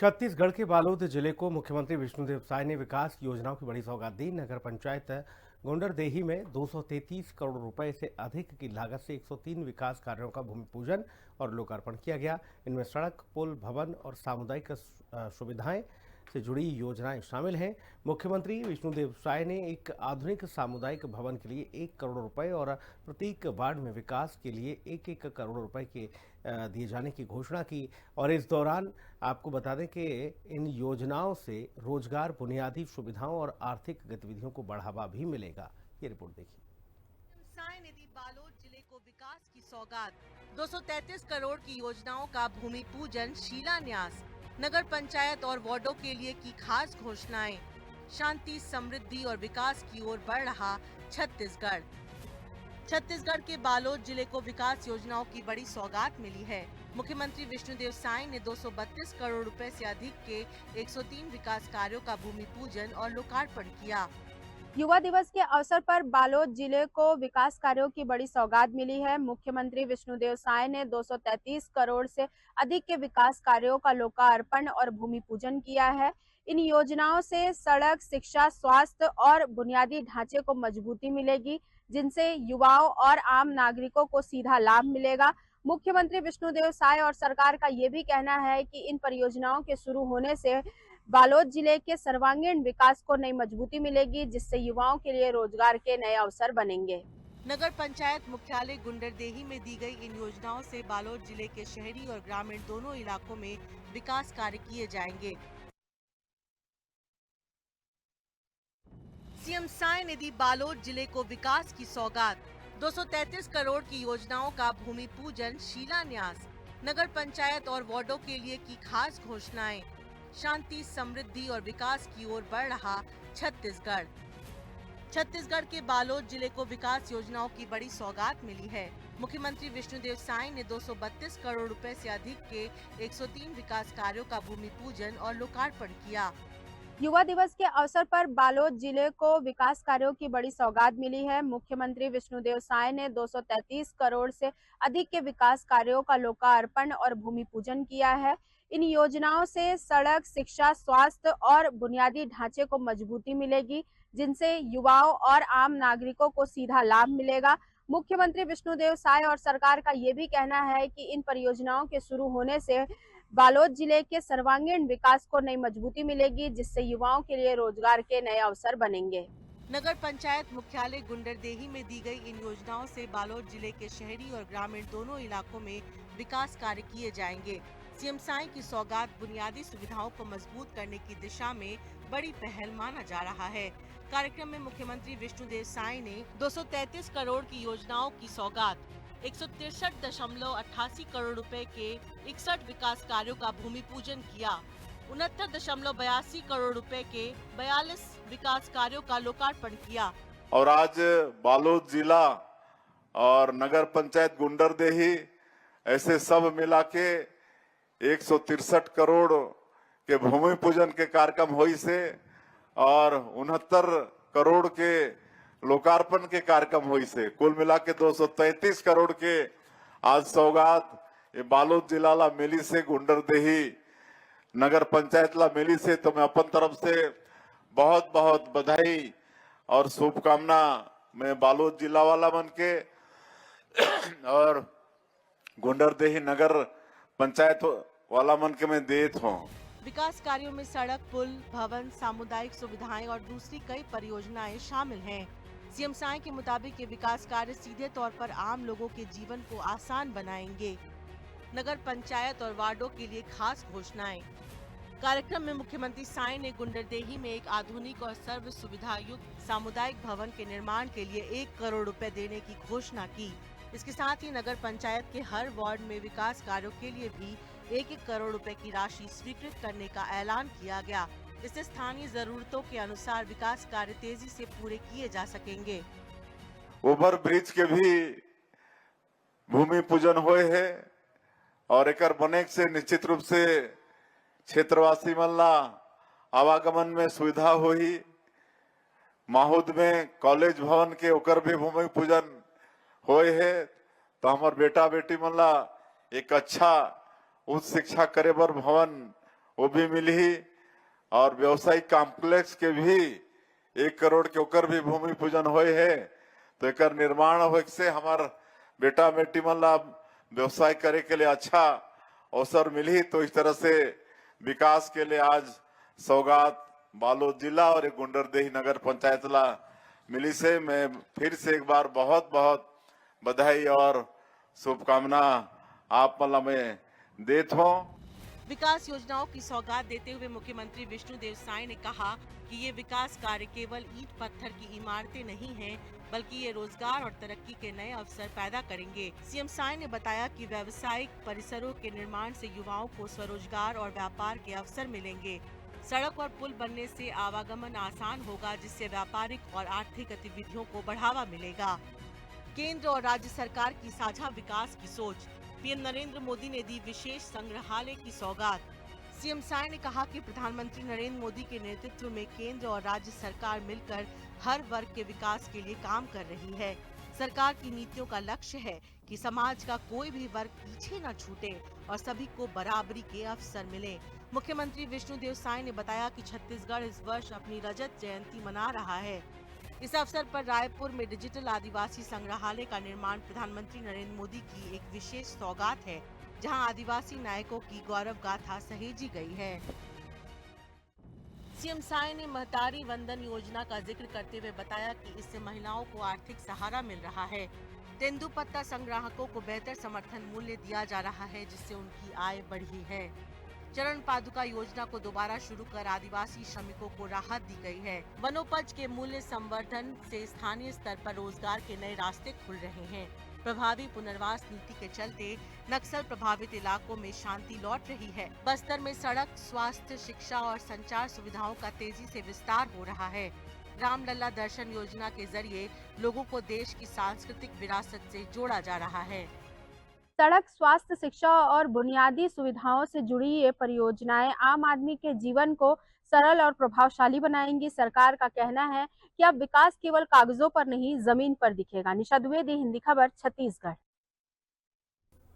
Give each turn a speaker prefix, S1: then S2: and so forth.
S1: छत्तीसगढ़ के बालोद जिले को मुख्यमंत्री विष्णुदेव साय ने विकास योजनाओं की बड़ी सौगात दी। नगर पंचायत गुंडरदेही में 233 करोड़ रुपए से अधिक की लागत से 103 विकास कार्यों का भूमि पूजन और लोकार्पण किया गया। इनमें सड़क, पुल, भवन और सामुदायिक सुविधाएं से जुड़ी योजनाएं शामिल हैं। मुख्यमंत्री विष्णुदेव साय ने एक आधुनिक सामुदायिक भवन के लिए 1 करोड़ रुपए और प्रत्येक वार्ड में विकास के लिए 1-1 करोड़ रुपए के दिए जाने की घोषणा की। और इस दौरान आपको बता दें कि इन योजनाओं से रोजगार, बुनियादी सुविधाओं और आर्थिक गतिविधियों को बढ़ावा भी मिलेगा। ये रिपोर्ट देखिए।
S2: साय ने दी बालोद जिले को विकास की सौगात। 233 करोड़ की योजनाओं का भूमि पूजन, शिलान्यास। नगर पंचायत और वार्डों के लिए की खास घोषणाएं। शांति, समृद्धि और विकास की ओर बढ़ रहा छत्तीसगढ़। छत्तीसगढ़ के बालोद जिले को विकास योजनाओं की बड़ी सौगात मिली है। मुख्यमंत्री विष्णुदेव साय ने 232 करोड़ रुपए से अधिक के 103 विकास कार्यों का भूमि पूजन और लोकार्पण किया।
S3: युवा दिवस के अवसर पर बालोद जिले को विकास कार्यों की बड़ी सौगात मिली है। मुख्यमंत्री विष्णुदेव साय ने 233 करोड़ से अधिक के विकास कार्यों का लोकार्पण और भूमि पूजन किया है। इन योजनाओं से सड़क, शिक्षा, स्वास्थ्य और बुनियादी ढांचे को मजबूती मिलेगी, जिनसे युवाओं और आम नागरिकों को सीधा लाभ मिलेगा। मुख्यमंत्री विष्णुदेव साय और सरकार का ये भी कहना है कि इन परियोजनाओं के शुरू होने से बालोद जिले के सर्वांगीण विकास को नई मजबूती मिलेगी, जिससे युवाओं के लिए रोजगार के नए अवसर बनेंगे।
S2: नगर पंचायत मुख्यालय गुंडरदेही में दी गई इन योजनाओं से बालोद जिले के शहरी और ग्रामीण दोनों इलाकों में विकास कार्य किए जाएंगे। सीएम साय ने दी बालोद जिले को विकास की सौगात। 233 करोड़ की योजनाओं का भूमि पूजन, शिलान्यास। नगर पंचायत और वार्डों के लिए की खास घोषणाएं। शांति, समृद्धि और विकास की ओर बढ़ रहा छत्तीसगढ़। छत्तीसगढ़ के बालोद जिले को विकास योजनाओं की बड़ी सौगात मिली है। मुख्यमंत्री विष्णुदेव साय ने 232 करोड़ रुपए से अधिक के 103 विकास कार्यों का भूमि पूजन और लोकार्पण किया।
S3: युवा दिवस के अवसर पर बालोद जिले को विकास कार्यों की बड़ी सौगात मिली है। मुख्यमंत्री विष्णुदेव साय ने 233 करोड़ से अधिक के विकास कार्यों का लोकार्पण और भूमि पूजन किया है। इन योजनाओं से सड़क, शिक्षा, स्वास्थ्य और बुनियादी ढांचे को मजबूती मिलेगी, जिनसे युवाओं और आम नागरिकों को सीधा लाभ मिलेगा। मुख्यमंत्री विष्णुदेव साय और सरकार का ये भी कहना है कि इन परियोजनाओं के शुरू होने से बालोद जिले के सर्वांगीण विकास को नई मजबूती मिलेगी, जिससे युवाओं के लिए रोजगार के नए अवसर बनेंगे।
S2: नगर पंचायत मुख्यालय गुंडरदेही में दी गई इन योजनाओं से बालोद जिले के शहरी और ग्रामीण दोनों इलाकों में विकास कार्य किए जाएंगे। सीएम साय की सौगात बुनियादी सुविधाओं को मजबूत करने की दिशा में बड़ी पहल माना जा रहा है। कार्यक्रम में मुख्यमंत्री विष्णुदेव साय ने 233 करोड़ की योजनाओं की सौगात, 163.88 करोड़ रुपए के 61 विकास कार्यों का भूमि पूजन किया। 69.82 करोड़ रुपए के 42 विकास कार्यों का लोकार्पण किया।
S4: और आज बालोद जिला और नगर पंचायत गुंडरदेही ऐसे सब मिला के 163 करोड़ के भूमि पूजन के कार्यक्रम हुई से और 69 करोड़ के लोकार्पण के कार्यक्रम हुई से कुल मिला के 233 करोड़ के आज सौगात ये बालोद जिला ला मिली से, गुंडरदेही नगर पंचायत ला मिली से। तो मैं अपन तरफ से बहुत बहुत बधाई और शुभकामना मैं बालोद जिला वाला मन के और गुंडरदेही नगर पंचायत वाला मन के मैं देत हूँ।
S2: विकास कार्यों में सड़क, पुल, भवन, सामुदायिक सुविधाएं और दूसरी कई परियोजनाएं शामिल हैं। सीएम साय के मुताबिक ये विकास कार्य सीधे तौर पर आम लोगों के जीवन को आसान बनाएंगे। नगर पंचायत और वार्डों के लिए खास घोषणाएं। कार्यक्रम में मुख्यमंत्री साय ने गुंडरदेही में एक आधुनिक और सर्व सुविधा युक्त सामुदायिक भवन के निर्माण के लिए 1 करोड़ रुपए देने की घोषणा की। इसके साथ ही नगर पंचायत के हर वार्ड में विकास कार्यों के लिए भी 1-1 करोड़ रुपए की राशि स्वीकृत करने का ऐलान किया गया। इससे स्थानीय जरूरतों के अनुसार विकास कार्य तेजी से पूरे किए जा सकेंगे।
S4: ओवर ब्रिज के भी भूमि पूजन हुए है और एक बने से निश्चित रूप से क्षेत्रवासी मन ला आवागमन में सुविधा हुई। माहौद में कॉलेज भवन के ओकर भी भूमि पूजन होए है तो हमार बेटा बेटी मन ला एक अच्छा उच्च शिक्षा करे बर भवन वो भी मिली और व्यवसायिक कॉम्प्लेक्स के भी 1 करोड़ के ओकर भी भूमि पूजन होए है। तो एक निर्माण हो से हमार बेटा बेटी मन ला व्यवसाय करे के लिए अच्छा अवसर मिली। तो इस तरह से विकास के लिए आज सौगात बालोद जिला और एक गुंडरदेही नगर पंचायत ला मिली से मैं फिर से एक बार बहुत बहुत बधाई और शुभकामना आप मला मैं देता हूँ।
S2: विकास योजनाओं की सौगात देते हुए मुख्यमंत्री विष्णुदेव साय ने कहा कि ये विकास कार्य केवल ईंट पत्थर की इमारतें नहीं हैं, बल्कि ये रोजगार और तरक्की के नए अवसर पैदा करेंगे। सीएम साय ने बताया कि व्यावसायिक परिसरों के निर्माण से युवाओं को स्वरोजगार और व्यापार के अवसर मिलेंगे। सड़क और पुल बनने से आवागमन आसान होगा, जिससे व्यापारिक और आर्थिक गतिविधियों को बढ़ावा मिलेगा। केंद्र और राज्य सरकार की साझा विकास की सोच। पीएम नरेंद्र मोदी ने दी विशेष संग्रहालय की सौगात। सीएम साय ने कहा कि प्रधानमंत्री नरेंद्र मोदी के नेतृत्व में केंद्र और राज्य सरकार मिलकर हर वर्ग के विकास के लिए काम कर रही है। सरकार की नीतियों का लक्ष्य है कि समाज का कोई भी वर्ग पीछे न छूटे और सभी को बराबरी के अवसर मिले। मुख्यमंत्री विष्णुदेव साय ने बताया कि छत्तीसगढ़ इस वर्ष अपनी रजत जयंती मना रहा है। इस अवसर पर रायपुर में डिजिटल आदिवासी संग्रहालय का निर्माण प्रधानमंत्री नरेंद्र मोदी की एक विशेष सौगात है, जहां आदिवासी नायकों की गौरव गाथा सहेजी गई है। सीएम साय ने महतारी वंदन योजना का जिक्र करते हुए बताया कि इससे महिलाओं को आर्थिक सहारा मिल रहा है। तेंदुपत्ता संग्राहकों को बेहतर समर्थन मूल्य दिया जा रहा है, जिससे उनकी आय बढ़ी है। चरण पादुका योजना को दोबारा शुरू कर आदिवासी श्रमिकों को राहत दी गई है। वनोपज के मूल्य संवर्धन से स्थानीय स्तर पर रोजगार के नए रास्ते खुल रहे हैं। प्रभावी पुनर्वास नीति के चलते नक्सल प्रभावित इलाकों में शांति लौट रही है। बस्तर में सड़क, स्वास्थ्य, शिक्षा और संचार सुविधाओं का तेजी से विस्तार हो रहा है। रामलला दर्शन योजना के जरिए लोगों को देश की सांस्कृतिक विरासत से जोड़ा जा रहा है।
S3: सड़क, स्वास्थ्य, शिक्षा और बुनियादी सुविधाओं से जुड़ी ये परियोजनाएं आम आदमी के जीवन को सरल और प्रभावशाली बनाएंगी। सरकार का कहना है कि अब विकास केवल कागजों पर नहीं, जमीन पर दिखेगा। निशा द्विवेदी, हिंदी खबर, छत्तीसगढ़।